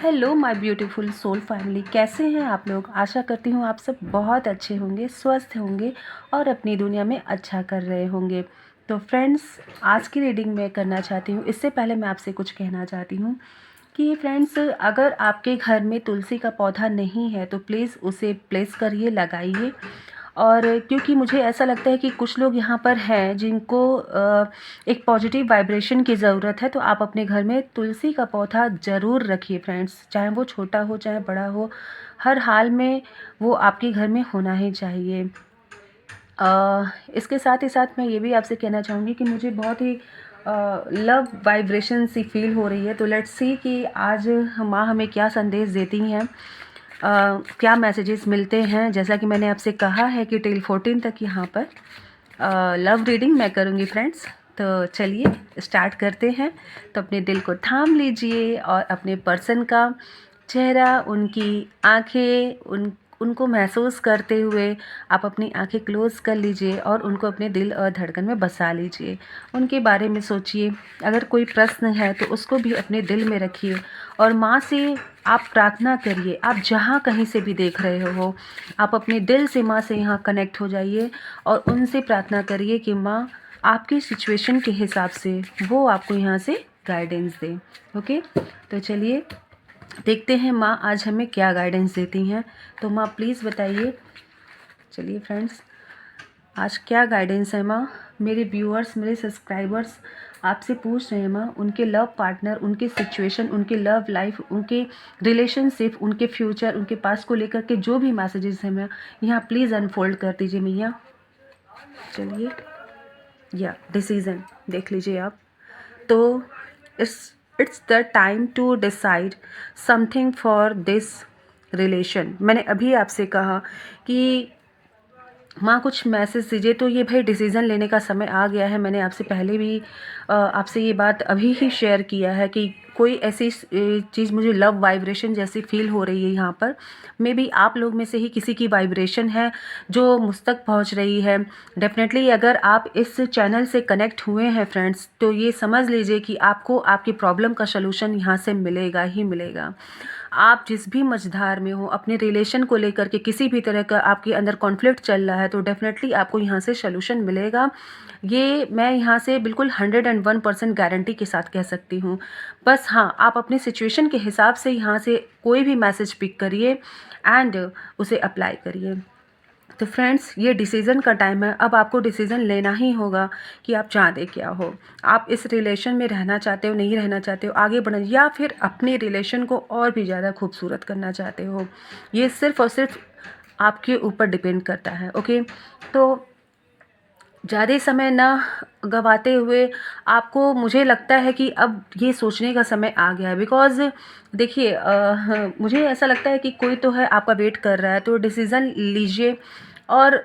Hello my beautiful soul family, कैसे हैं आप लोग। आशा करती हूँ आप सब बहुत अच्छे होंगे, स्वस्थ होंगे और अपनी दुनिया में अच्छा कर रहे होंगे। तो फ्रेंड्स, आज की रीडिंग मैं करना चाहती हूँ। इससे पहले मैं आपसे कुछ कहना चाहती हूँ कि फ्रेंड्स, अगर आपके घर में तुलसी का पौधा नहीं है तो प्लीज़ उसे प्लेस करिए, लगाइए। और क्योंकि मुझे ऐसा लगता है कि कुछ लोग यहाँ पर हैं जिनको एक पॉजिटिव वाइब्रेशन की ज़रूरत है, तो आप अपने घर में तुलसी का पौधा ज़रूर रखिए फ्रेंड्स। चाहे वो छोटा हो चाहे बड़ा हो, हर हाल में वो आपके घर में होना ही चाहिए। इसके साथ ही साथ मैं ये भी आपसे कहना चाहूँगी कि मुझे बहुत ही लव वाइब्रेशन सी फील हो रही है। तो लेट्स सी कि आज माँ हमें क्या संदेश देती हैं, क्या मैसेजेस मिलते हैं। जैसा कि मैंने आपसे कहा है कि टिल 14 तक यहाँ पर लव रीडिंग मैं करूँगी फ्रेंड्स। तो चलिए स्टार्ट करते हैं। तो अपने दिल को थाम लीजिए और अपने पर्सन का चेहरा, उनकी आंखें, उनको महसूस करते हुए आप अपनी आंखें क्लोज़ कर लीजिए और उनको अपने दिल और धड़कन में बसा लीजिए। उनके बारे में सोचिए। अगर कोई प्रश्न है तो उसको भी अपने दिल में रखिए और माँ से आप प्रार्थना करिए। आप जहाँ कहीं से भी देख रहे हो, आप अपने दिल से माँ से यहाँ कनेक्ट हो जाइए और उनसे प्रार्थना करिए कि माँ आपकी सिचुएशन के हिसाब से वो आपको यहाँ से गाइडेंस दे। ओके, तो चलिए देखते हैं माँ आज हमें क्या गाइडेंस देती हैं। तो माँ प्लीज़ बताइए। चलिए फ्रेंड्स, आज क्या गाइडेंस है माँ। मेरे व्यूअर्स, मेरे सब्सक्राइबर्स आपसे पूछ रहे हैं माँ, उनके लव पार्टनर, उनकी सिचुएशन, उनके लव लाइफ, उनके रिलेशनशिप, उनके फ्यूचर, उनके पास्ट को लेकर के जो भी मैसेजेस हैं मैं यहाँ प्लीज़ अनफोल्ड कर दीजिए मैया। चलिए, या डिसीज़न देख लीजिए आप। तो it's the time to decide something for this relation. मैंने अभी आपसे कहा कि माँ कुछ मैसेज दीजिए, तो ये भाई डिसीज़न लेने का समय आ गया है। मैंने आपसे पहले भी आपसे ये बात अभी ही शेयर किया है कि कोई ऐसी चीज़ मुझे लव वाइब्रेशन जैसी फील हो रही है यहाँ पर। मे बी आप लोग में से ही किसी की वाइब्रेशन है जो मुझ तक पहुँच रही है। डेफिनेटली अगर आप इस चैनल से कनेक्ट हुए हैं फ्रेंड्स, तो ये समझ लीजिए कि आपको आपकी प्रॉब्लम का सलूशन यहाँ से मिलेगा ही मिलेगा। आप जिस भी मझधार में हो, अपने रिलेशन को लेकर के किसी भी तरह का आपके अंदर कॉन्फ्लिक्ट चल रहा है, तो डेफिनेटली आपको यहाँ से सलूशन मिलेगा। ये मैं यहाँ से बिल्कुल 101% गारंटी के साथ कह सकती हूँ। बस हाँ, आप अपनी सिचुएशन के हिसाब से यहाँ से कोई भी मैसेज पिक करिए एंड उसे अप्लाई करिए। तो फ्रेंड्स, ये डिसीज़न का टाइम है। अब आपको डिसीज़न लेना ही होगा कि आप चाहते क्या हो। आप इस रिलेशन में रहना चाहते हो, नहीं रहना चाहते हो, आगे बढ़ना, या फिर अपने रिलेशन को और भी ज़्यादा खूबसूरत करना चाहते हो। ये सिर्फ़ और सिर्फ आपके ऊपर डिपेंड करता है। ओके, तो ज़्यादा समय ना गवाते हुए आपको, मुझे लगता है कि अब ये सोचने का समय आ गया है। बिकॉज़ देखिए, मुझे ऐसा लगता है कि कोई तो है आपका वेट कर रहा है, तो डिसीज़न लीजिए। और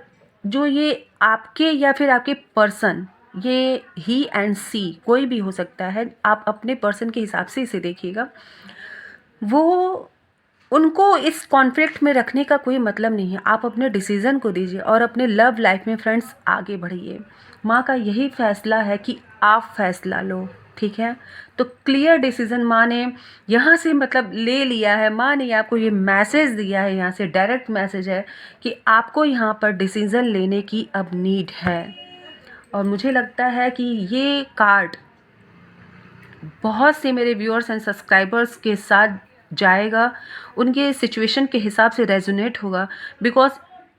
जो ये आपके या फिर आपके पर्सन, ये ही एंड सी कोई भी हो सकता है, आप अपने पर्सन के हिसाब से इसे देखिएगा। वो, उनको इस कॉन्फ्लिक्ट में रखने का कोई मतलब नहीं है। आप अपने डिसीज़न को दीजिए और अपने लव लाइफ में फ्रेंड्स आगे बढ़िए। माँ का यही फैसला है कि आप फैसला लो, ठीक है। तो क्लियर डिसीज़न माँ ने यहाँ से मतलब ले लिया है। माँ ने आपको ये मैसेज दिया है, यहाँ से डायरेक्ट मैसेज है कि आपको यहाँ पर डिसीज़न लेने की अब नीड है। और मुझे लगता है कि ये कार्ड बहुत से मेरे व्यूअर्स एंड सब्सक्राइबर्स के साथ जाएगा, उनके सिचुएशन के हिसाब से रेजोनेट होगा। Because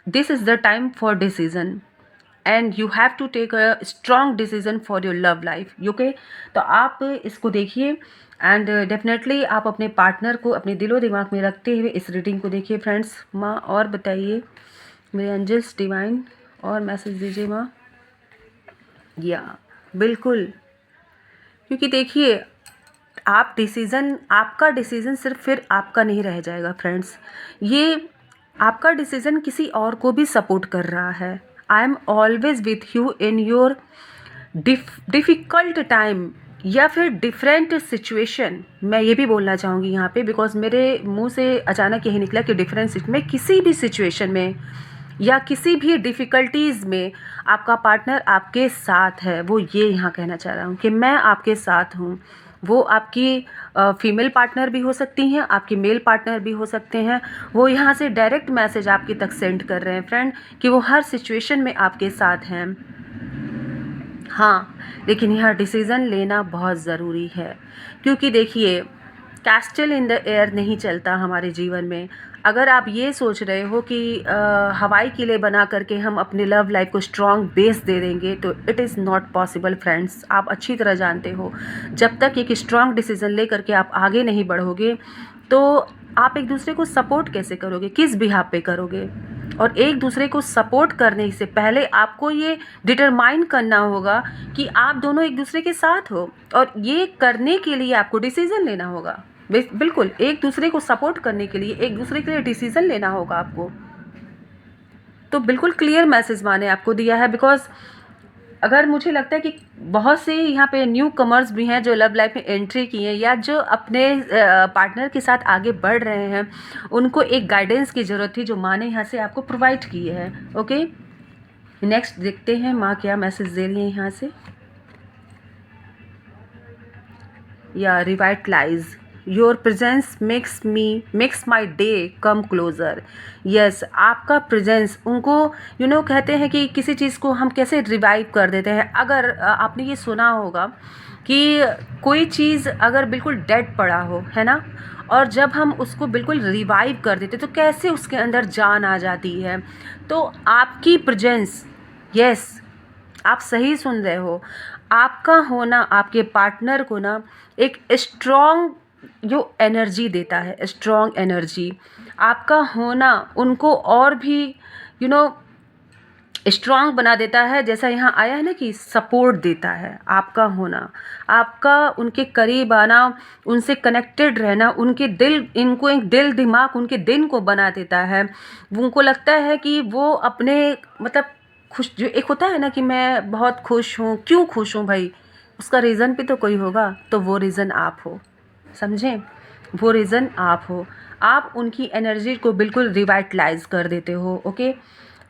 this is the time for decision and you have to take a strong decision for your love life. Okay, तो आप इसको देखिए एंड डेफिनेटली आप अपने पार्टनर को अपने दिलो दिमाग में रखते हुए इस रीडिंग को देखिए फ्रेंड्स। माँ और बताइए, मेरे एंजल्स डिवाइन और मैसेज दीजिए माँ। या बिल्कुल, क्योंकि देखिए, आपका डिसीज़न सिर्फ फिर आपका नहीं रह जाएगा फ्रेंड्स। ये आपका डिसीज़न किसी और को भी सपोर्ट कर रहा है। I am always with you in your difficult time या फिर डिफरेंट सिचुएशन। मैं ये भी बोलना चाहूँगी यहाँ पे, बिकॉज मेरे मुंह से अचानक यही निकला कि डिफरेंट में किसी भी सिचुएशन में या किसी भी डिफ़िकल्टीज़ में आपका पार्टनर आपके साथ है। वो ये यहाँ कहना चाह रहा हूँ कि मैं आपके साथ हूँ। वो आपकी फीमेल पार्टनर भी हो सकती हैं, आपके मेल पार्टनर भी हो सकते हैं। वो यहाँ से डायरेक्ट मैसेज आपके तक सेंड कर रहे हैं फ्रेंड कि वो हर सिचुएशन में आपके साथ हैं। हाँ, लेकिन यहाँ डिसीज़न लेना बहुत ज़रूरी है, क्योंकि देखिए कैस्टल इन द एयर नहीं चलता हमारे जीवन में। अगर आप ये सोच रहे हो कि हवाई किले बना करके हम अपने लव लाइफ को स्ट्रॉन्ग बेस दे देंगे, तो it is not possible friends. आप अच्छी तरह जानते हो, जब तक एक स्ट्रॉन्ग डिसीज़न ले करके आप आगे नहीं बढ़ोगे, तो आप एक दूसरे को सपोर्ट कैसे करोगे, किस बिहाफ पे करोगे? और एक दूसरे को सपोर्ट करने से पहले आपको ये डिटरमाइन करना होगा कि आप दोनों एक दूसरे के साथ हो, और ये करने के लिए आपको डिसीज़न लेना होगा। बिल्कुल, एक दूसरे को सपोर्ट करने के लिए एक दूसरे के लिए डिसीज़न लेना होगा आपको। तो बिल्कुल क्लियर मैसेज मैंने आपको दिया है, बिकॉज़ अगर मुझे लगता है कि बहुत से यहाँ पे न्यू कमर्स भी हैं जो लव लाइफ में एंट्री किए हैं, या जो अपने पार्टनर के साथ आगे बढ़ रहे हैं, उनको एक गाइडेंस की ज़रूरत थी जो माँ ने यहाँ से आपको प्रोवाइड की है। ओके, नेक्स्ट देखते हैं माँ क्या मैसेज दे रही है यहाँ से। या revitalise your presence makes my day come closer. Yes, आपका प्रेजेंस उनको कहते हैं कि किसी चीज़ को हम कैसे रिवाइव कर देते हैं। अगर आपने ये सुना होगा कि कोई चीज़ अगर बिल्कुल डेड पड़ा हो, है ना, और जब हम उसको बिल्कुल रिवाइव कर देते तो कैसे उसके अंदर जान आ जाती है। तो आपकी प्रेजेंस, यस, आप सही सुन रहे हो, आपका होना आपके पार्टनर को ना एक स्ट्रॉन्ग जो एनर्जी देता है, स्ट्रॉन्ग एनर्जी। आपका होना उनको और भी स्ट्रॉन्ग बना देता है। जैसा यहाँ आया है ना कि सपोर्ट देता है, आपका होना, आपका उनके करीब आना, उनसे कनेक्टेड रहना, उनके दिल, इनको एक दिल दिमाग उनके दिन को बना देता है। उनको लगता है कि वो अपने मतलब खुश, जो एक होता है ना कि मैं बहुत खुश हूँ, क्यों खुश हूँ भाई, उसका रीज़न भी तो कोई होगा, तो वो रीज़न आप हो, समझें, वो रीज़न आप हो। आप उनकी एनर्जी को बिल्कुल रिवाइटलाइज कर देते हो। ओके,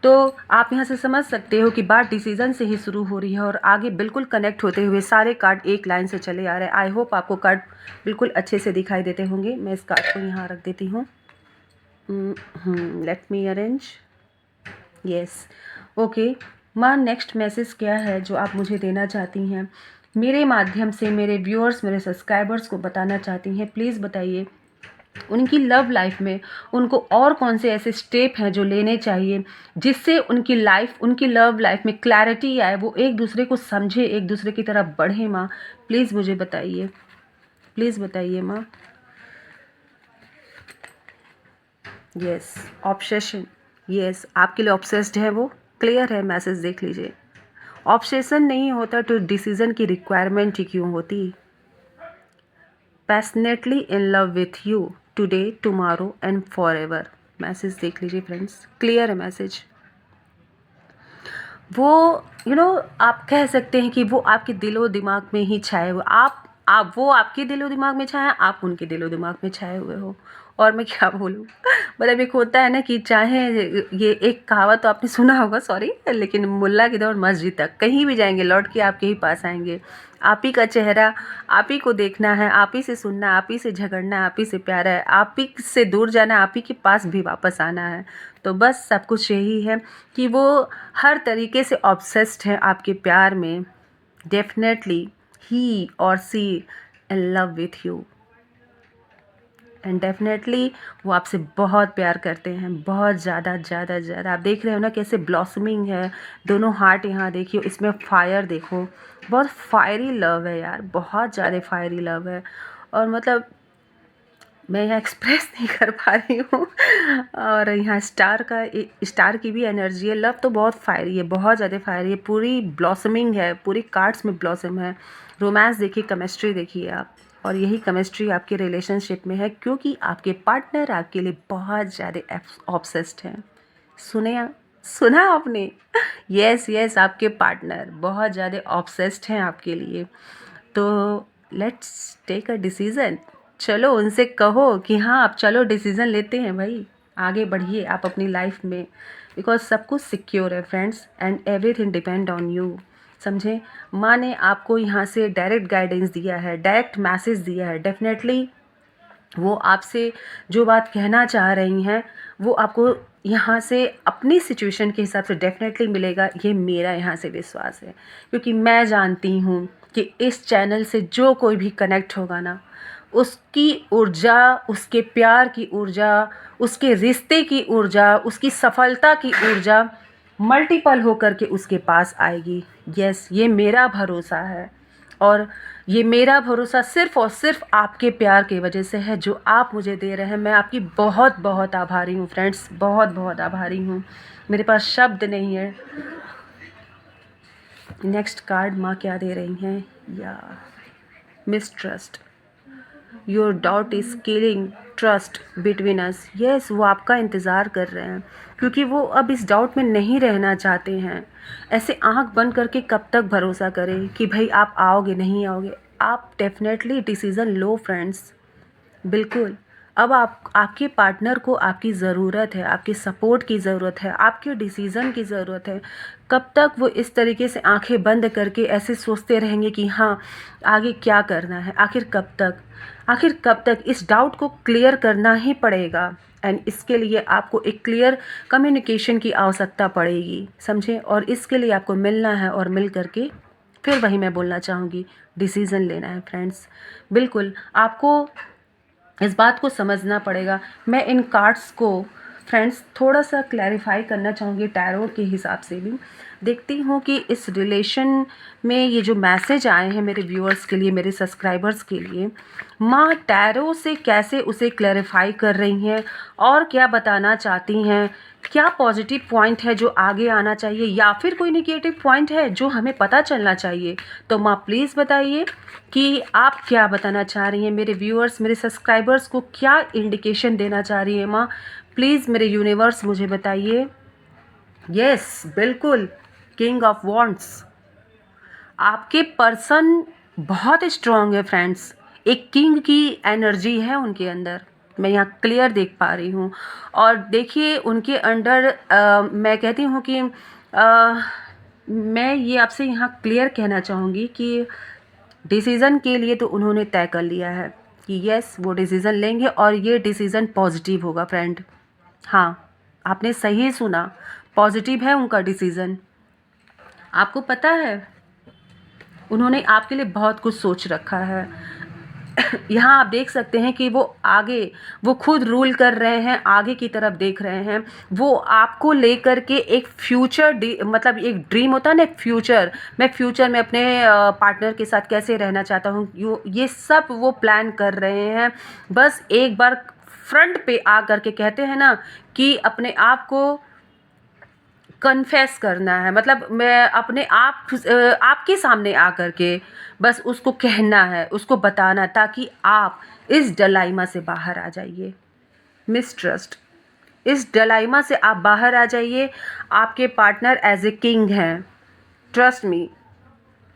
तो आप यहाँ से समझ सकते हो कि बात डिसीज़न से ही शुरू हो रही है और आगे बिल्कुल कनेक्ट होते हुए सारे कार्ड एक लाइन से चले आ रहे हैं। आई होप आपको कार्ड बिल्कुल अच्छे से दिखाई देते होंगे। मैं इस कार्ड को यहाँ रख देती हूँ। Let me arrange. Yes, okay माँ, नेक्स्ट मैसेज क्या है जो आप मुझे देना चाहती हैं, मेरे माध्यम से मेरे व्यूअर्स, मेरे सब्सक्राइबर्स को बताना चाहती हैं? प्लीज़ बताइए। उनकी लव लाइफ में उनको और कौन से ऐसे स्टेप हैं जो लेने चाहिए जिससे उनकी लाइफ, उनकी लव लाइफ में क्लैरिटी आए, वो एक दूसरे को समझे, एक दूसरे की तरफ बढ़े? माँ प्लीज़ मुझे बताइए, प्लीज़ बताइए माँ। यस, ऑब्सेशन, यस, आपके लिए ऑब्सेस्ड है वो, क्लियर है मैसेज, देख लीजिए। ऑब्सेशन नहीं होता तो डिसीज़न की रिक्वायरमेंट ही क्यों होती? Passionately in love with you today, tomorrow and forever. Message देख लीजिए फ्रेंड्स, क्लियर है मैसेज। वो आप कह सकते हैं कि वो आपके दिलो दिमाग में ही छाए हुए, आप वो आपके दिलो दिमाग में छाए, आप उनके दिलो दिमाग में छाए हुए हो। और मैं क्या बोलूँ, मतलब एक होता है ना कि चाहे, ये एक कहावत तो आपने सुना होगा, सॉरी, लेकिन मुल्ला की दौड़ मस्जिद तक, कहीं भी जाएंगे लौट के आपके ही पास आएंगे। आप ही का चेहरा, आप ही को देखना है, आप ही से सुनना है, आप ही से झगड़ना है, आप ही से प्यार है, आप ही से दूर जाना है, आप ही के पास भी वापस आना है। तो बस सब कुछ यही है कि वो हर तरीके से ऑब्सेस्ड है आपके प्यार में। Definitely he or she in love with you, and definitely वो आपसे बहुत प्यार करते हैं, बहुत ज़्यादा ज़्यादा ज़्यादा। आप देख रहे हो ना कैसे ब्लॉसमिंग है दोनों हार्ट, यहाँ देखिए, इसमें फायर देखो, बहुत फायरी लव है यार, बहुत ज़्यादा फायरी लव है। और मतलब मैं यहाँ एक्सप्रेस नहीं कर पा रही हूँ। और यहाँ स्टार की भी एनर्जी है। लव तो बहुत फायरी है, बहुत ज़्यादा फायरी है, पूरी ब्लॉसमिंग है, पूरी कार्ड्स में ब्लॉसम है। रोमांस देखिए, केमिस्ट्री देखिए आप, और यही केमिस्ट्री आपके रिलेशनशिप में है, क्योंकि आपके पार्टनर आपके लिए बहुत ज़्यादा ऑब्सेस्ड हैं। सुना आपने? यस यस, आपके पार्टनर बहुत ज़्यादा ऑब्सेस्ड हैं आपके लिए। तो लेट्स टेक अ डिसीज़न। चलो उनसे कहो कि हाँ, आप चलो डिसीज़न लेते हैं भाई, आगे बढ़िए आप अपनी लाइफ में, बिकॉज सब कुछ सिक्योर है friends, and everything depend on you. समझे। माँ ने आपको यहाँ से डायरेक्ट गाइडेंस दिया है, डायरेक्ट मैसेज दिया है। डेफिनेटली वो आपसे जो बात कहना चाह रही हैं वो आपको यहाँ से अपनी सिचुएशन के हिसाब से डेफिनेटली मिलेगा, ये मेरा यहाँ से विश्वास है। क्योंकि मैं जानती हूँ कि इस चैनल से जो कोई भी कनेक्ट होगा ना, उसकी ऊर्जा, उसके प्यार की ऊर्जा, उसके रिश्ते की ऊर्जा, उसकी सफलता की ऊर्जा मल्टीपल होकर के उसके पास आएगी। यस, ये मेरा भरोसा है। और ये मेरा भरोसा सिर्फ़ और सिर्फ आपके प्यार की वजह से है, जो आप मुझे दे रहे हैं। मैं आपकी बहुत बहुत आभारी हूँ फ्रेंड्स, बहुत बहुत आभारी हूँ। मेरे पास शब्द नहीं है। नेक्स्ट कार्ड माँ क्या दे रही हैं? या mistrust, your doubt is killing trust between us. Yes, वो आपका इंतज़ार कर रहे हैं, क्योंकि वो अब इस डाउट में नहीं रहना चाहते हैं। ऐसे आंख बंद करके कब तक भरोसा करें कि भाई आप आओगे नहीं आओगे? आप डेफिनेटली डिसीज़न लो फ्रेंड्स, बिल्कुल। अब आपके पार्टनर को आपकी ज़रूरत है, आपके सपोर्ट की ज़रूरत है, आपके डिसीज़न की ज़रूरत है। कब तक वो इस तरीके से आंखें बंद करके ऐसे सोचते रहेंगे कि हाँ आगे क्या करना है? आखिर कब तक? आखिर कब तक? इस डाउट को क्लियर करना ही पड़ेगा। एंड इसके लिए आपको एक क्लियर कम्युनिकेशन की आवश्यकता पड़ेगी, समझे। और इसके लिए आपको मिलना है, और मिल करके फिर वही मैं बोलना चाहूँगी, डिसीज़न लेना है फ्रेंड्स। बिल्कुल आपको इस बात को समझना पड़ेगा। मैं इन कार्ड्स को फ्रेंड्स थोड़ा सा क्लैरिफाई करना चाहूँगी टैरो के हिसाब से भी। देखती हूँ कि इस रिलेशन में ये जो मैसेज आए हैं मेरे व्यूअर्स के लिए, मेरे सब्सक्राइबर्स के लिए, माँ टैरो से कैसे उसे क्लैरिफाई कर रही हैं और क्या बताना चाहती हैं। क्या पॉजिटिव पॉइंट है जो आगे आना चाहिए, या फिर कोई नेगेटिव पॉइंट है जो हमें पता चलना चाहिए? तो माँ प्लीज़ बताइए कि आप क्या बताना चाह रही हैं। मेरे व्यूअर्स, मेरे सब्सक्राइबर्स को क्या इंडिकेशन देना चाह रही हैं माँ? प्लीज़ मेरे यूनिवर्स मुझे बताइए। यस, बिल्कुल, किंग ऑफ वॉन्ड्स। आपके पर्सन बहुत स्ट्रॉन्ग है फ्रेंड्स। एक किंग की एनर्जी है उनके अंदर, मैं यहाँ क्लियर देख पा रही हूँ। और देखिए उनके अंडर मैं कहती हूँ कि मैं ये आपसे यहाँ क्लियर कहना चाहूँगी कि डिसीज़न के लिए तो उन्होंने तय कर लिया है कि यस वो डिसीज़न लेंगे, और ये डिसीज़न पॉजिटिव होगा फ्रेंड। हाँ, आपने सही सुना, पॉजिटिव है उनका डिसीज़न। आपको पता है उन्होंने आपके लिए बहुत कुछ सोच रखा है। यहाँ आप देख सकते हैं कि वो खुद रूल कर रहे हैं, आगे की तरफ देख रहे हैं। वो आपको लेकर के एक फ्यूचर मतलब एक ड्रीम होता है ना, एक फ्यूचर, मैं फ्यूचर में अपने पार्टनर के साथ कैसे रहना चाहता हूँ, ये सब वो प्लान कर रहे हैं। बस एक बार फ्रंट पे आ करके कहते हैं ना कि अपने आप को कन्फेस करना है, मतलब मैं अपने आप आपके सामने आकर के बस उसको कहना है, उसको बताना, ताकि आप इस डलाइमा से बाहर आ जाइए। मिसट्रस्ट, इस डलाइमा से आप बाहर आ जाइए। आपके पार्टनर एज ए किंग हैं, ट्रस्ट मी।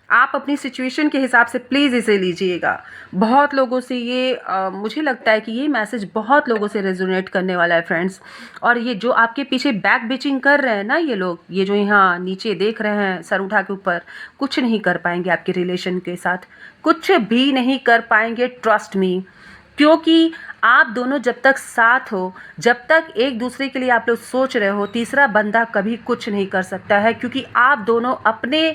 आप अपनी सिचुएशन के हिसाब से प्लीज़ इसे लीजिएगा। बहुत लोगों से ये मुझे लगता है कि ये मैसेज बहुत लोगों से रेजोनेट करने वाला है फ्रेंड्स। और ये जो आपके पीछे बैक बिचिंग कर रहे हैं ना ये लोग, ये जो यहाँ नीचे देख रहे हैं सर उठा के ऊपर, कुछ नहीं कर पाएंगे आपके रिलेशन के साथ, कुछ भी नहीं कर पाएंगे, ट्रस्ट मी। क्योंकि आप दोनों जब तक साथ हो, जब तक एक दूसरे के लिए आप लोग सोच रहे हो, तीसरा बंदा कभी कुछ नहीं कर सकता है। क्योंकि आप दोनों अपने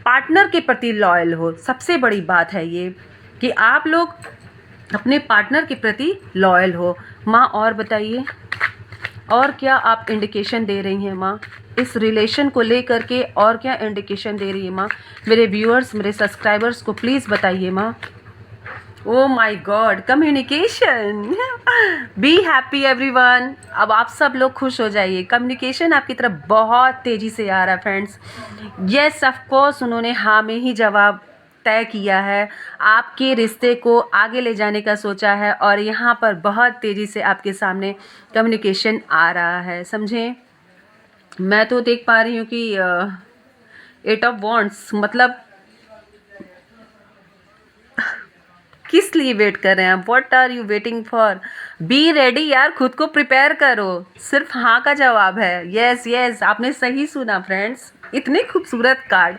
पार्टनर के प्रति लॉयल हो। सबसे बड़ी बात है ये कि आप लोग अपने पार्टनर के प्रति लॉयल हो। माँ और बताइए, और क्या आप इंडिकेशन दे रही हैं माँ इस रिलेशन को लेकर के? और क्या इंडिकेशन दे रही है माँ? मेरे व्यूअर्स, मेरे सब्सक्राइबर्स को प्लीज़ बताइए माँ। Oh my God, communication. Be happy everyone. अब आप सब लोग खुश हो जाइए, कम्युनिकेशन आपकी तरफ बहुत तेज़ी से आ रहा है फ्रेंड्स। येस ऑफ कोर्स, उन्होंने हाँ में ही जवाब तय किया है, आपके रिश्ते को आगे ले जाने का सोचा है, और यहाँ पर बहुत तेज़ी से आपके सामने कम्युनिकेशन आ रहा है, समझें। मैं तो देख पा रही हूँ कि 8 ऑफ वॉन्ड्स, मतलब किस लिए वेट कर रहे हैं? What are you waiting for? Be ready यार, खुद को प्रिपेयर करो। सिर्फ हाँ का जवाब है। यस यस, आपने सही सुना फ्रेंड्स, इतने खूबसूरत कार्ड।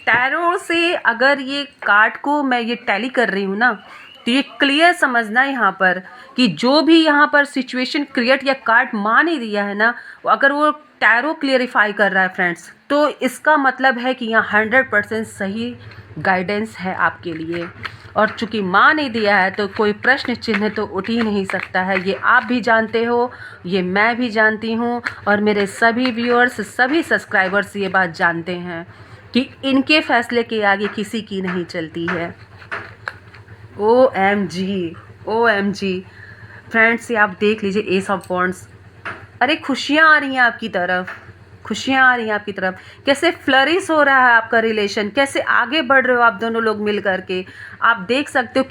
टैरो से अगर ये कार्ड को मैं ये टैली कर रही हूँ ना, तो ये क्लियर समझना यहाँ पर कि जो भी यहाँ पर सिचुएशन क्रिएट या कार्ड मान ही दिया है ना, अगर वो टैरो क्लियरिफाई कर रहा है फ्रेंड्स, तो इसका मतलब है कि यहाँ 100% सही गाइडेंस है आपके लिए। और चूंकि माँ नहीं दिया है तो कोई प्रश्न चिन्ह तो उठ ही नहीं सकता है। ये आप भी जानते हो, ये मैं भी जानती हूँ, और मेरे सभी व्यूअर्स, सभी सब्सक्राइबर्स ये बात जानते हैं कि इनके फैसले के आगे किसी की नहीं चलती है। OMG फ्रेंड्स, ये आप देख लीजिए, एस ऑफ वॉन्ड्स। अरे खुशियाँ आ रही हैं आपकी तरफ, खुशियाँ आ रही हैं आपकी तरफ। कैसे फ्लरिश हो रहा है आपका रिलेशन, कैसे आगे बढ़ रहे हो आप दोनों लोग मिल करके। आप देख सकते हो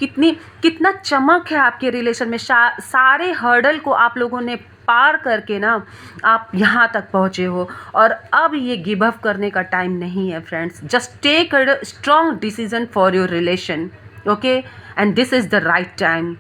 कितना चमक है आपके रिलेशन में। सारे हर्डल को आप लोगों ने पार करके ना आप यहाँ तक पहुँचे हो, और अब ये गिव अप करने का टाइम नहीं है friends. Just take a strong decision for your relation, okay, and this is the right time.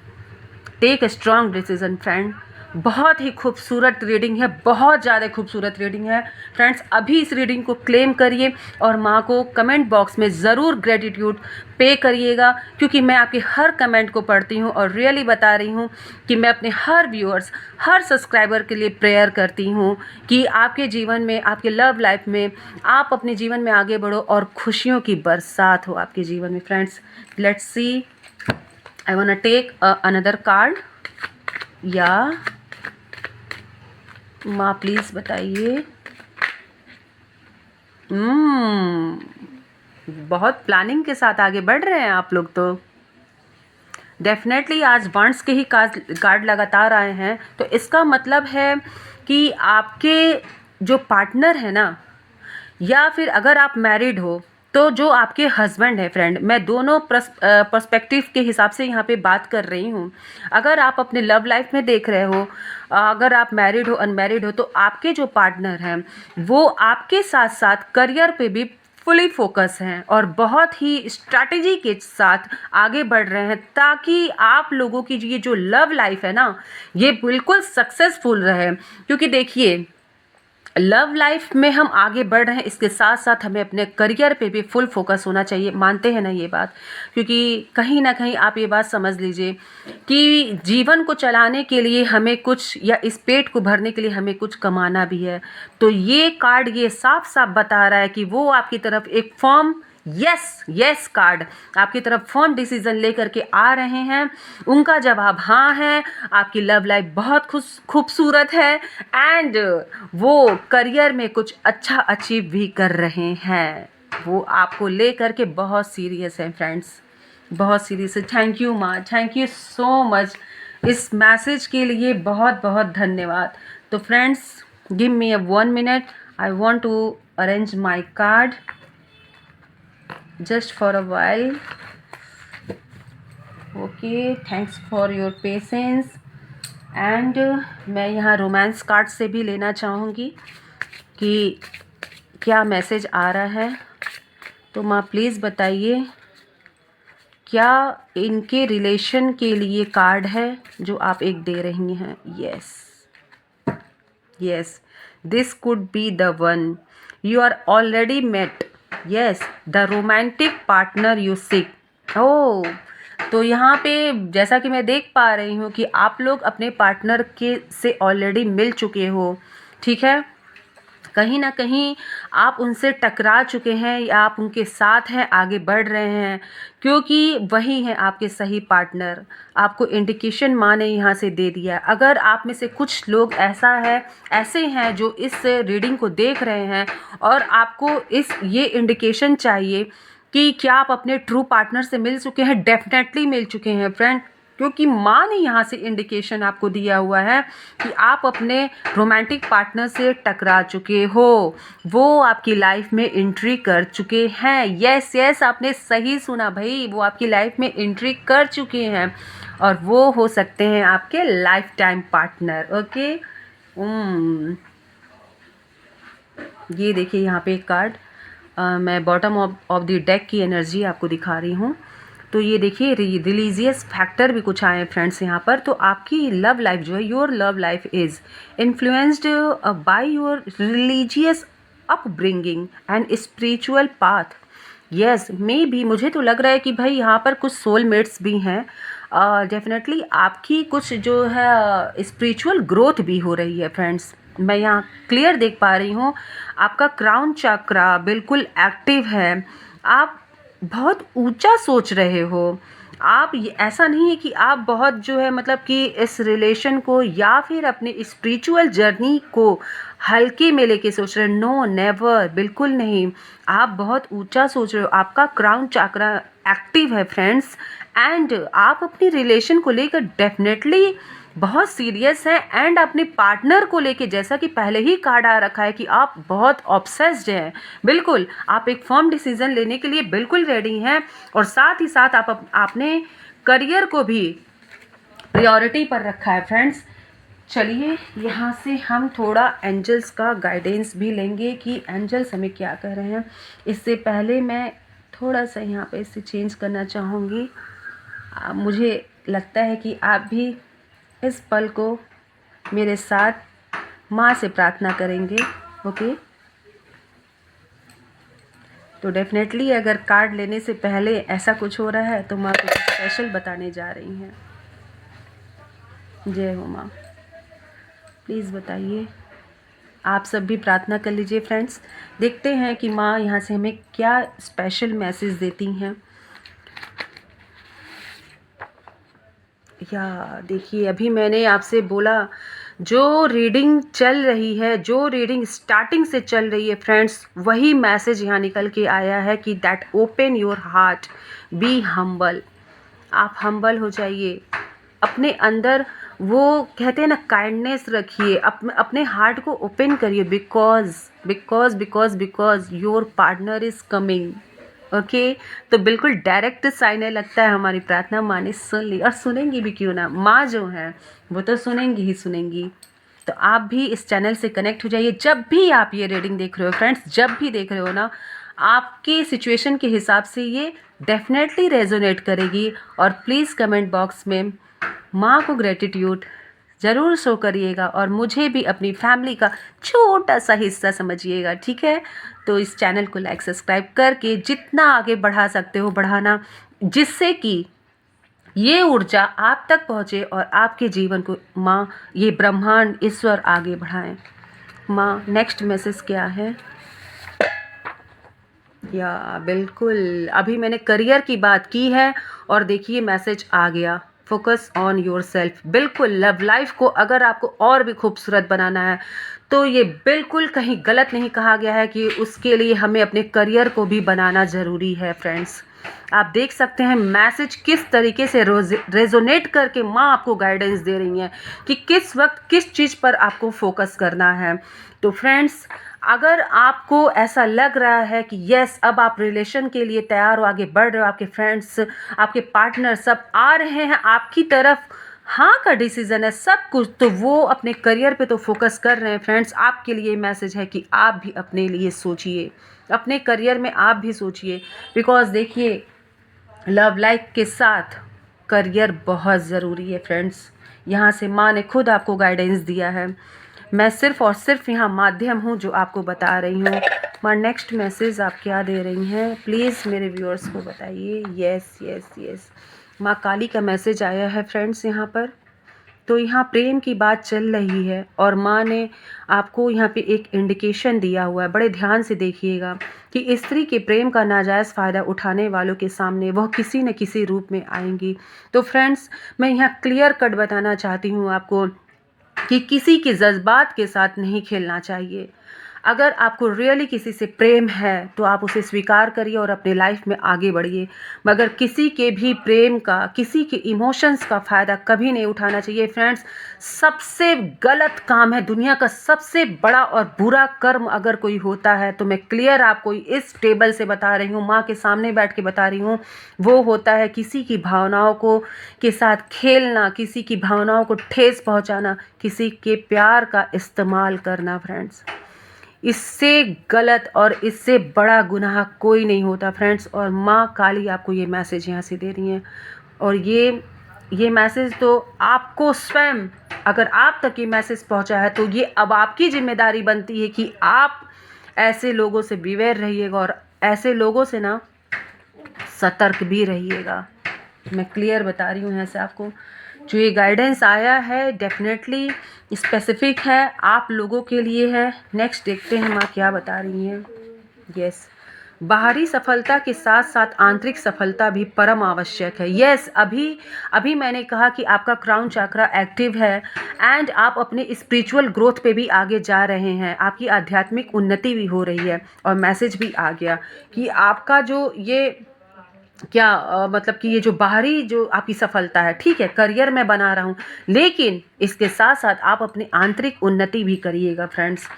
Take a strong decision friend. बहुत ही खूबसूरत रीडिंग है, बहुत ज़्यादा खूबसूरत रीडिंग है फ्रेंड्स। अभी इस रीडिंग को क्लेम करिए और माँ को कमेंट बॉक्स में ज़रूर ग्रेटिट्यूड पे करिएगा, क्योंकि मैं आपके हर कमेंट को पढ़ती हूँ और रियली बता रही हूँ कि मैं अपने हर व्यूअर्स, हर सब्सक्राइबर के लिए प्रेयर करती हूँ कि आपके जीवन में, आपके लव लाइफ में, आप अपने जीवन में आगे बढ़ो और खुशियों की बरसात हो आपके जीवन में friends. Let's see, I want to take another card. या माँ प्लीज़ बताइए। बहुत प्लानिंग के साथ आगे बढ़ रहे हैं आप लोग तो। डेफिनेटली आज वंड्स के ही कार्ड लगातार आए हैं, तो इसका मतलब है कि आपके जो पार्टनर है ना, या फिर अगर आप मैरिड हो तो जो आपके हस्बैंड है फ्रेंड, मैं दोनों पर्सपेक्टिव के हिसाब से यहाँ पे बात कर रही हूँ। अगर आप अपने लव लाइफ में देख रहे हो, अगर आप मैरिड हो, अनमैरिड हो, तो आपके जो पार्टनर हैं वो आपके साथ साथ करियर पे भी फुली फोकस हैं और बहुत ही स्ट्रैटेजी के साथ आगे बढ़ रहे हैं, ताकि आप लोगों की ये जो लव लाइफ है ना, ये बिल्कुल सक्सेसफुल रहे। क्योंकि देखिए, लव लाइफ में हम आगे बढ़ रहे हैं, इसके साथ साथ हमें अपने करियर पे भी फुल फोकस होना चाहिए। मानते हैं ना ये बात? क्योंकि कहीं ना कहीं आप ये बात समझ लीजिए कि जीवन को चलाने के लिए हमें कुछ, या इस पेट को भरने के लिए हमें कुछ कमाना भी है। तो ये कार्ड ये साफ साफ बता रहा है कि वो आपकी तरफ एक फर्म यस कार्ड आपकी तरफ फर्म डिसीजन लेकर के आ रहे हैं। उनका जवाब हाँ है। आपकी लव लाइफ बहुत खूबसूरत है, एंड वो करियर में कुछ अच्छा अचीव भी कर रहे हैं। वो आपको लेकर के बहुत सीरियस है फ्रेंड्स, बहुत सीरियस है। थैंक यू माँ, थैंक यू सो मच इस मैसेज के लिए, बहुत बहुत धन्यवाद। तो friends, give me 1 minute, I want to arrange my card just for a while. Okay, thanks for your patience. and मैं यहाँ रोमांस कार्ड से भी लेना चाहूँगी कि क्या मैसेज आ रहा है। तो माँ प्लीज़ बताइए, क्या इनके रिलेशन के लिए कार्ड है जो आप एक दे रही हैं? Yes, this could be the one you are already met. Yes, the romantic partner you seek. Oh, तो यहाँ पे जैसा कि मैं देख पा रही हूँ कि आप लोग अपने पार्टनर के से ऑलरेडी मिल चुके हो, ठीक है। कहीं ना कहीं आप उनसे टकरा चुके हैं, या आप उनके साथ हैं, आगे बढ़ रहे हैं, क्योंकि वही हैं आपके सही पार्टनर। आपको इंडिकेशन माँ ने यहाँ से दे दिया है। अगर आप में से कुछ लोग ऐसे हैं जो इस रीडिंग को देख रहे हैं और आपको ये इंडिकेशन चाहिए कि क्या आप अपने ट्रू पार्टनर से मिल चुके हैं, डेफिनेटली मिल चुके हैं फ्रेंड, क्योंकि माँ ने यहाँ से इंडिकेशन आपको दिया हुआ है कि आप अपने रोमांटिक पार्टनर से टकरा चुके हो, वो आपकी लाइफ में एंट्री कर चुके हैं। यस, आपने सही सुना भाई, वो आपकी लाइफ में एंट्री कर चुके हैं और वो हो सकते हैं आपके लाइफ टाइम पार्टनर। ओके, ये देखिए यहाँ पे एक कार्ड, मैं बॉटम ऑफ द डेक की एनर्जी आपको दिखा रही हूँ। तो ये देखिए, रिलीजियस फैक्टर भी कुछ आए फ्रेंड्स यहाँ पर। तो आपकी लव लाइफ जो है, your love life is influenced by your religious upbringing and spiritual path. Yes may be मुझे तो लग रहा है कि भाई यहाँ पर कुछ सोलमेट्स भी हैं। डेफिनेटली आपकी कुछ जो है स्पिरिचुअल ग्रोथ भी हो रही है फ्रेंड्स। मैं यहाँ क्लियर देख पा रही हूँ, आपका क्राउन चक्रा बिल्कुल एक्टिव है। आप बहुत ऊंचा सोच रहे हो। आप ऐसा नहीं है कि आप बहुत जो है मतलब कि इस रिलेशन को या फिर अपनी स्पिरिचुअल जर्नी को हल्के में लेके सोच रहे हो। नो नेवर, बिल्कुल नहीं। आप बहुत ऊंचा सोच रहे हो। आपका क्राउन चक्रा एक्टिव है फ्रेंड्स। एंड आप अपनी रिलेशन को लेकर डेफिनेटली बहुत सीरियस है। एंड अपने पार्टनर को लेके, जैसा कि पहले ही कार्ड आ रखा है कि आप बहुत ऑब्सेस्ड हैं। बिल्कुल आप एक फर्म डिसीजन लेने के लिए बिल्कुल रेडी हैं। और साथ ही साथ आपने करियर को भी प्रायोरिटी पर रखा है फ्रेंड्स। चलिए यहाँ से हम थोड़ा एंजल्स का गाइडेंस भी लेंगे कि एंजल्स हमें क्या कह रहे हैं। इससे पहले मैं थोड़ा सा यहाँ पे इसे चेंज करना चाहूँगी। मुझे लगता है कि आप भी इस पल को मेरे साथ माँ से प्रार्थना करेंगे। ओके, तो डेफिनेटली अगर कार्ड लेने से पहले ऐसा कुछ हो रहा है तो माँ कुछ स्पेशल बताने जा रही हैं। जय हो माँ, प्लीज़ बताइए। आप सब भी प्रार्थना कर लीजिए फ्रेंड्स। देखते हैं कि माँ यहाँ से हमें क्या स्पेशल मैसेज देती हैं। या देखिए, अभी मैंने आपसे बोला जो रीडिंग चल रही है, जो रीडिंग स्टार्टिंग से चल रही है फ्रेंड्स, वही मैसेज यहाँ निकल के आया है कि that open your heart, be humble. आप हम्बल हो जाइए, अपने अंदर वो कहते हैं ना काइंडनेस रखिए, अपने हार्ट को ओपन करिए। Because your partner is coming. Okay, तो बिल्कुल डायरेक्ट साइन है। लगता है हमारी प्रार्थना माँ ने सुन ली, और सुनेंगी भी क्यों ना। माँ जो है वो तो सुनेंगी ही सुनेंगी। तो आप भी इस चैनल से कनेक्ट हो जाइए। जब भी आप ये रीडिंग देख रहे हो फ्रेंड्स, जब भी देख रहे हो ना, आपके सिचुएशन के हिसाब से ये डेफिनेटली रेजोनेट करेगी। और प्लीज़ कमेंट बॉक्स में माँ को ग्रेटिट्यूड ज़रूर शो करिएगा, और मुझे भी अपनी फैमिली का छोटा सा हिस्सा समझिएगा, ठीक है। तो इस चैनल को लाइक सब्सक्राइब करके जितना आगे बढ़ा सकते हो बढ़ाना, जिससे कि ये ऊर्जा आप तक पहुँचे और आपके जीवन को माँ, ये ब्रह्मांड, ईश्वर आगे बढ़ाएं। माँ नेक्स्ट मैसेज क्या है। या बिल्कुल, अभी मैंने करियर की बात की है और देखिए मैसेज आ गया, फोकस ऑन योर सेल्फ। बिल्कुल, लव लाइफ को अगर आपको और भी खूबसूरत बनाना है तो ये बिल्कुल कहीं गलत नहीं कहा गया है कि उसके लिए हमें अपने करियर को भी बनाना ज़रूरी है फ्रेंड्स। आप देख सकते हैं मैसेज किस तरीके से रेजोनेट करके माँ आपको गाइडेंस दे रही हैं कि किस वक्त किस चीज़ पर आपको फोकस करना है। तो फ्रेंड्स, अगर आपको ऐसा लग रहा है कि यस अब आप रिलेशन के लिए तैयार हो, आगे बढ़ रहे हो, आपके फ्रेंड्स, आपके पार्टनर सब आ रहे हैं आपकी तरफ, हाँ का डिसीज़न है सब कुछ, तो वो अपने करियर पे तो फोकस कर रहे हैं फ्रेंड्स। आपके लिए मैसेज है कि आप भी अपने लिए सोचिए, अपने करियर में आप भी सोचिए। बिकॉज देखिए, लव लाइफ के साथ करियर बहुत ज़रूरी है फ्रेंड्स। यहाँ से माँ ने खुद आपको गाइडेंस दिया है। मैं सिर्फ़ और सिर्फ यहाँ माध्यम हूँ जो आपको बता रही हूँ। माँ नेक्स्ट मैसेज आप क्या दे रही हैं, प्लीज़ मेरे व्यूअर्स को बताइए। यस यस यस, माँ काली का मैसेज आया है फ्रेंड्स यहाँ पर। तो यहाँ प्रेम की बात चल रही है और माँ ने आपको यहाँ पे एक इंडिकेशन दिया हुआ है। बड़े ध्यान से देखिएगा कि स्त्री के प्रेम का नाजायज़ फ़ायदा उठाने वालों के सामने वह किसी न किसी रूप में आएंगी। तो फ्रेंड्स, मैं यहाँ क्लियर कट बताना चाहती हूँ आपको कि किसी के जज्बात के साथ नहीं खेलना चाहिए। अगर आपको रियली किसी से प्रेम है तो आप उसे स्वीकार करिए और अपने लाइफ में आगे बढ़िए, मगर किसी के भी प्रेम का, किसी के इमोशंस का फ़ायदा कभी नहीं उठाना चाहिए फ्रेंड्स। सबसे गलत काम है, दुनिया का सबसे बड़ा और बुरा कर्म अगर कोई होता है तो मैं क्लियर आपको इस टेबल से बता रही हूँ, माँ के सामने बैठ के बता रही हूँ, वो होता है किसी की भावनाओं को के साथ खेलना, किसी की भावनाओं को ठेस पहुँचाना, किसी के प्यार का इस्तेमाल करना फ्रेंड्स। इससे गलत और इससे बड़ा गुनाह कोई नहीं होता फ्रेंड्स। और माँ काली आपको ये मैसेज यहाँ से दे रही हैं, और ये मैसेज तो आपको स्वयं, अगर आप तक ये मैसेज पहुँचा है तो ये अब आपकी जिम्मेदारी बनती है कि आप ऐसे लोगों से बिवेर रहिएगा, और ऐसे लोगों से ना सतर्क भी रहिएगा। मैं क्लियर बता रही हूँ यहाँ से आपको। जो ये गाइडेंस आया है डेफिनेटली स्पेसिफिक है, आप लोगों के लिए है। नेक्स्ट देखते हैं माँ क्या बता रही हैं। यस, बाहरी सफलता के साथ साथ आंतरिक सफलता भी परम आवश्यक है। यस, अभी मैंने कहा कि आपका क्राउन चक्रा एक्टिव है एंड आप अपने स्पिरिचुअल ग्रोथ पे भी आगे जा रहे हैं, आपकी आध्यात्मिक उन्नति भी हो रही है। और मैसेज भी आ गया कि आपका जो ये क्या मतलब कि ये जो बाहरी जो आपकी सफलता है, ठीक है, करियर में बना रहा हूँ, लेकिन इसके साथ साथ आप अपनी आंतरिक उन्नति भी करिएगा फ्रेंड्स,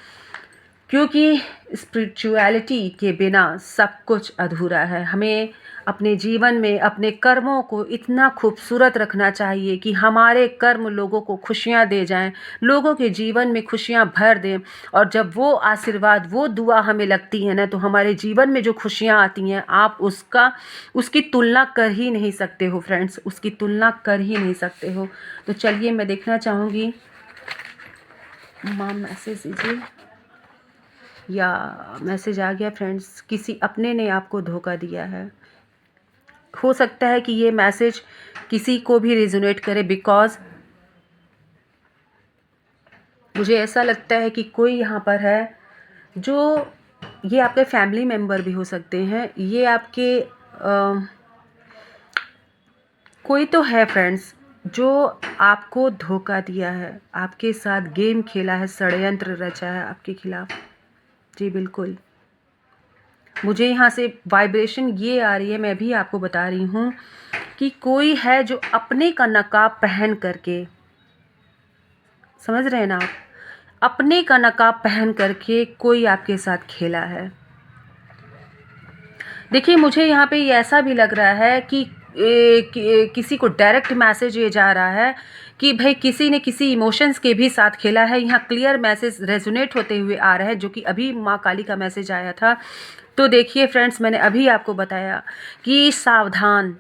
क्योंकि स्पिरिचुअलिटी के बिना सब कुछ अधूरा है। हमें अपने जीवन में अपने कर्मों को इतना खूबसूरत रखना चाहिए कि हमारे कर्म लोगों को खुशियाँ दे जाएं, लोगों के जीवन में खुशियाँ भर दें। और जब वो आशीर्वाद, वो दुआ हमें लगती है ना, तो हमारे जीवन में जो खुशियाँ आती हैं, आप उसकी तुलना कर ही नहीं सकते हो फ्रेंड्स, उसकी तुलना कर ही नहीं सकते हो। तो चलिए मैं देखना चाहूँगी माँ मैसेज दीजिए। या मैसेज आ गया फ्रेंड्स, किसी अपने ने आपको धोखा दिया है। हो सकता है कि ये मैसेज किसी को भी रेजोनेट करे, बिकॉज मुझे ऐसा लगता है कि कोई यहाँ पर है जो, ये आपके फैमिली मेम्बर भी हो सकते हैं, ये आपके कोई तो है फ्रेंड्स जो आपको धोखा दिया है, आपके साथ गेम खेला है, षड्यंत्र रचा है आपके खिलाफ। जी बिल्कुल, मुझे यहाँ से वाइब्रेशन ये आ रही है, मैं भी आपको बता रही हूँ कि कोई है जो अपने का नकाब पहन करके, समझ रहे हैं ना आप, अपने का नकाब पहन करके कोई आपके साथ खेला है। देखिए मुझे यहाँ पे ऐसा भी लग रहा है कि किसी को डायरेक्ट मैसेज ये जा रहा है कि भाई किसी ने किसी इमोशंस के भी साथ खेला है। यहाँ क्लियर मैसेज रेजोनेट होते हुए आ रहा है, जो कि अभी माँ काली का मैसेज आया था। तो देखिए फ्रेंड्स, मैंने अभी आपको बताया कि सावधान,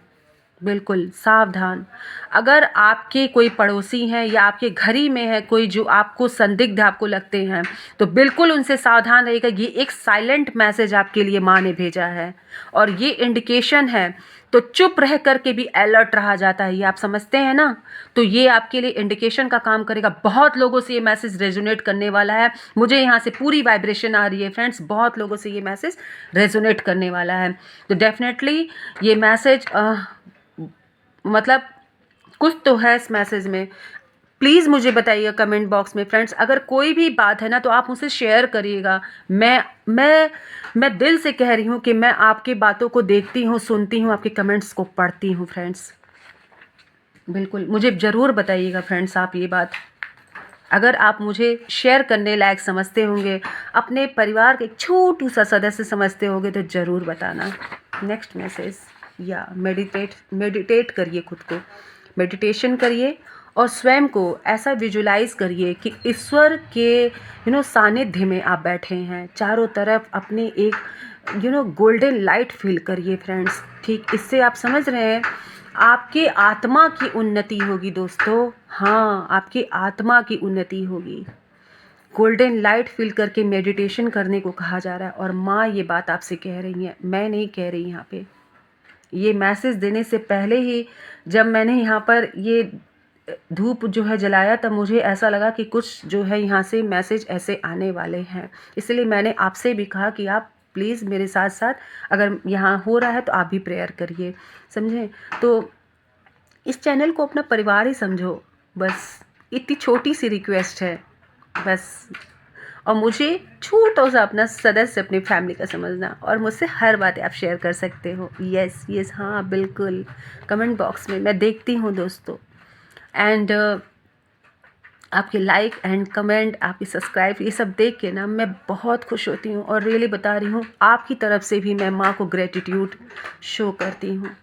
बिल्कुल सावधान। अगर आपके कोई पड़ोसी हैं या आपके घर ही में है कोई जो आपको संदिग्ध आपको लगते हैं, तो बिल्कुल उनसे सावधान रहिएगा। ये एक साइलेंट मैसेज आपके लिए माँ ने भेजा है और ये इंडिकेशन है। तो चुप रह करके भी अलर्ट रहा जाता है, ये आप समझते हैं ना। तो ये आपके लिए इंडिकेशन का काम करेगा। बहुत लोगों से ये मैसेज रेजोनेट करने वाला है, मुझे यहाँ से पूरी वाइब्रेशन आ रही है फ्रेंड्स, बहुत लोगों से ये मैसेज रेजोनेट करने वाला है। तो डेफिनेटली ये मैसेज मतलब कुछ तो है इस मैसेज में। प्लीज़ मुझे बताइएगा कमेंट बॉक्स में फ्रेंड्स, अगर कोई भी बात है ना तो आप मुझसे शेयर करिएगा। मैं दिल से कह रही हूँ कि मैं आपकी बातों को देखती हूँ, सुनती हूँ, आपके कमेंट्स को पढ़ती हूँ फ्रेंड्स। बिल्कुल मुझे ज़रूर बताइएगा फ्रेंड्स आप ये बात, अगर आप मुझे शेयर करने लायक समझते होंगे, अपने परिवार के एक छोटू सा सदस्य समझते होंगे, तो ज़रूर बताना। नेक्स्ट मैसेज, या मेडिटेट करिए, खुद को मेडिटेशन करिए और स्वयं को ऐसा विजुलाइज करिए कि ईश्वर के सानिध्य में आप बैठे हैं। चारों तरफ अपने एक गोल्डन लाइट फील करिए फ्रेंड्स। ठीक, इससे आप समझ रहे हैं आपके आत्मा की उन्नति होगी दोस्तों। हाँ, आपकी आत्मा की उन्नति होगी। गोल्डन लाइट फील करके मेडिटेशन करने को कहा जा रहा है। और माँ ये बात आपसे कह रही है, मैं नहीं कह रही। यहाँ पे ये मैसेज देने से पहले ही जब मैंने यहाँ पर ये धूप जो है जलाया, तब मुझे ऐसा लगा कि कुछ जो है यहाँ से मैसेज ऐसे आने वाले हैं। इसलिए मैंने आपसे भी कहा कि आप प्लीज़ मेरे साथ साथ, अगर यहाँ हो रहा है तो आप भी प्रेयर करिए, समझें। तो इस चैनल को अपना परिवार ही समझो, बस इतनी छोटी सी रिक्वेस्ट है बस। और मुझे छोटा सा अपना सदस्य अपनी फैमिली का समझना, और मुझसे हर बात आप शेयर कर सकते हो। यस यस, हाँ बिल्कुल, कमेंट बॉक्स में मैं देखती हूँ दोस्तों। एंड आपके लाइक एंड कमेंट, आपकी सब्सक्राइब, ये सब देख के ना मैं बहुत खुश होती हूँ। और रियली बता रही हूँ, आपकी तरफ से भी मैं माँ को ग्रेटिट्यूड शो करती हूँ।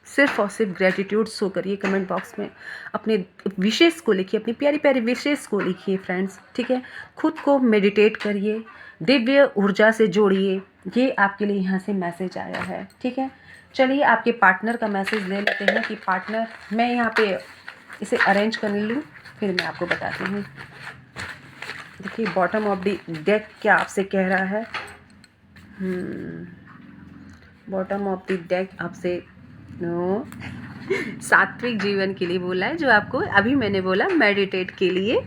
सिर्फ और सिर्फ ग्रेटिट्यूड शो करिए कमेंट बॉक्स में। अपने विशेष को लिखिए, अपनी प्यारी प्यारी विशेष को लिखिए फ्रेंड्स, ठीक है। खुद को मेडिटेट करिए, दिव्य ऊर्जा से जोड़िए। ये आपके लिए यहाँ से मैसेज आया है, ठीक है। चलिए आपके पार्टनर का मैसेज ले लेते हैं कि पार्टनर, मैं यहाँ पे इसे अरेंज कर लूँ, फिर मैं आपको बताती हूँ। देखिए बॉटम ऑफ द डेक क्या आपसे कह रहा है। बॉटम ऑफ द डेक आपसे नो सात्विक जीवन के लिए बोला है, जो आपको अभी मैंने बोला मेडिटेट के लिए।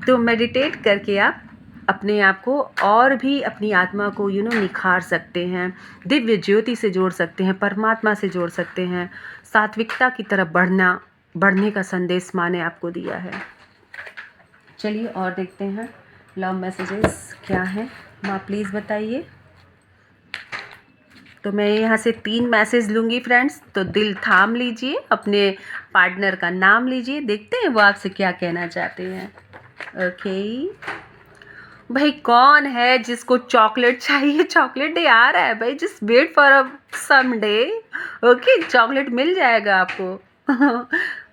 तो मेडिटेट करके आप अपने आप को और भी अपनी आत्मा को निखार सकते हैं, दिव्य ज्योति से जोड़ सकते हैं, परमात्मा से जोड़ सकते हैं, सात्विकता की तरफ बढ़ने का संदेश माँ ने आपको दिया है। चलिए और देखते हैं लव मैसेजेस क्या हैं। माँ प्लीज़ बताइए। तो मैं यहाँ से 3 मैसेज लूँगी फ्रेंड्स, तो दिल थाम लीजिए, अपने पार्टनर का नाम लीजिए, देखते हैं वो आपसे क्या कहना चाहते हैं। ओके भाई, कौन है जिसको चॉकलेट चाहिए? चॉकलेट डे आ रहा है भाई, just wait for a some day. Okay, chocolate मिल जाएगा आपको।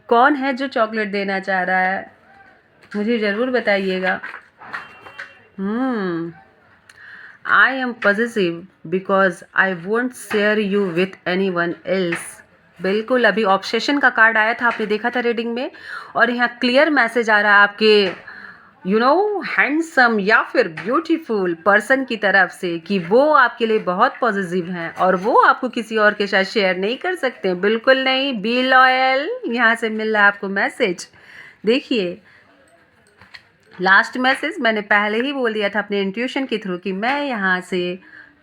कौन है जो चॉकलेट देना चाह रहा है, मुझे ज़रूर बताइएगा। I am possessive because I won't share you with anyone else। बिल्कुल, अभी ऑब्सेशन का कार्ड आया था, आपने देखा था रीडिंग में, और यहाँ क्लियर मैसेज आ रहा है आपके हैंडसम या फिर ब्यूटीफुल पर्सन की तरफ से कि वो आपके लिए बहुत पॉजिटिव हैं और वो आपको किसी और के साथ शेयर नहीं कर सकते। बिल्कुल नहीं, बी लॉयल। यहाँ से मिल रहा है आपको मैसेज। देखिए, लास्ट मैसेज मैंने पहले ही बोल दिया था अपने इंट्यूशन के थ्रू कि मैं यहाँ से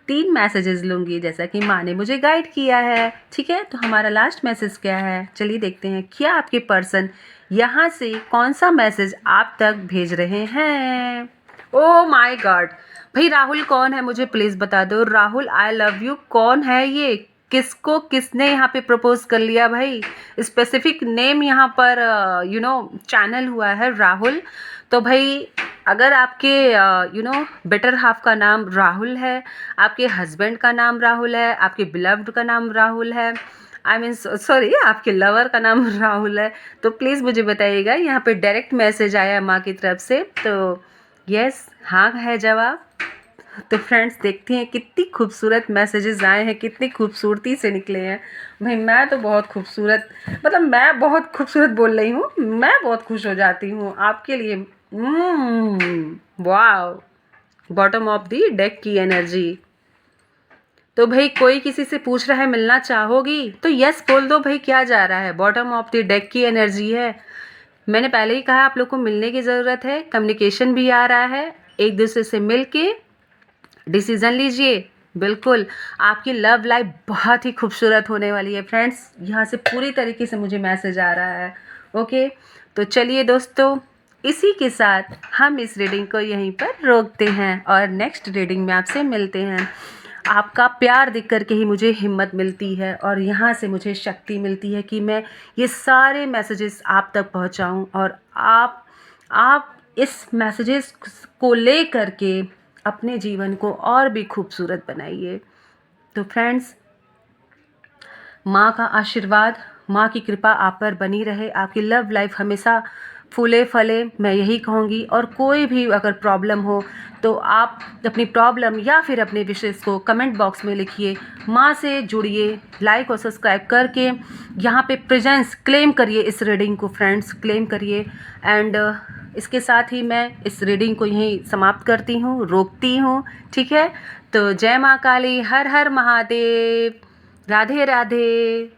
3 मैसेजेस लूँगी, जैसा कि माँ ने मुझे गाइड किया है। ठीक है, तो हमारा लास्ट मैसेज क्या है, चलिए देखते हैं क्या आपके पर्सन यहाँ से कौन सा मैसेज आप तक भेज रहे हैं। ओह माय गॉड भाई, राहुल कौन है मुझे प्लीज़ बता दो। राहुल आई लव यू कौन है ये? किसको किसने यहाँ पे प्रपोज कर लिया भाई? स्पेसिफिक नेम यहाँ पर चैनल हुआ है राहुल। तो भाई, अगर आपके बेटर हाफ का नाम राहुल है, आपके हस्बैंड का नाम राहुल है, आपके बिलव्ड का नाम राहुल है, सॉरी आपके लवर का नाम राहुल है, तो प्लीज़ मुझे बताइएगा। यहाँ पे डायरेक्ट मैसेज आया माँ की तरफ से, तो यस हाँ है जवाब। तो फ्रेंड्स, देखते हैं कितनी खूबसूरत मैसेजेस आए हैं, कितनी खूबसूरती से निकले हैं। भाई मैं तो बहुत खूबसूरत, मतलब मैं बहुत खूबसूरत बोल रही हूँ, मैं बहुत खुश हो जाती हूँ आपके लिए। वाव, बॉटम ऑफ दी डेक की एनर्जी। तो भाई कोई किसी से पूछ रहा है मिलना चाहोगी, तो यस बोल दो भाई, क्या जा रहा है। बॉटम ऑफ द डेक की एनर्जी है। मैंने पहले ही कहा आप लोग को मिलने की ज़रूरत है, कम्युनिकेशन भी आ रहा है, एक दूसरे से मिल के डिसीज़न लीजिए। बिल्कुल, आपकी लव लाइफ बहुत ही खूबसूरत होने वाली है फ्रेंड्स। यहाँ से पूरी तरीके से मुझे मैसेज आ रहा है। ओके, तो चलिए दोस्तों, इसी के साथ हम इस रीडिंग को यहीं पर रोकते हैं और नेक्स्ट रीडिंग में आपसे मिलते हैं। आपका प्यार देख कर के ही मुझे हिम्मत मिलती है और यहाँ से मुझे शक्ति मिलती है कि मैं ये सारे मैसेजेस आप तक पहुँचाऊँ, और आप इस मैसेजेस को ले कर के अपने जीवन को और भी खूबसूरत बनाइए। तो फ्रेंड्स, माँ का आशीर्वाद, माँ की कृपा आप पर बनी रहे, आपकी लव लाइफ हमेशा फूले फले, मैं यही कहूँगी। और कोई भी अगर प्रॉब्लम हो तो आप अपनी प्रॉब्लम या फिर अपने विशेष को कमेंट बॉक्स में लिखिए, माँ से जुड़िए, लाइक और सब्सक्राइब करके यहाँ पे प्रेजेंस क्लेम करिए, इस रीडिंग को फ्रेंड्स क्लेम करिए। एंड इसके साथ ही मैं इस रीडिंग को यहीं समाप्त करती हूँ, रोकती हूँ। ठीक है, तो जय माँ काली, हर हर महादेव, राधे राधे।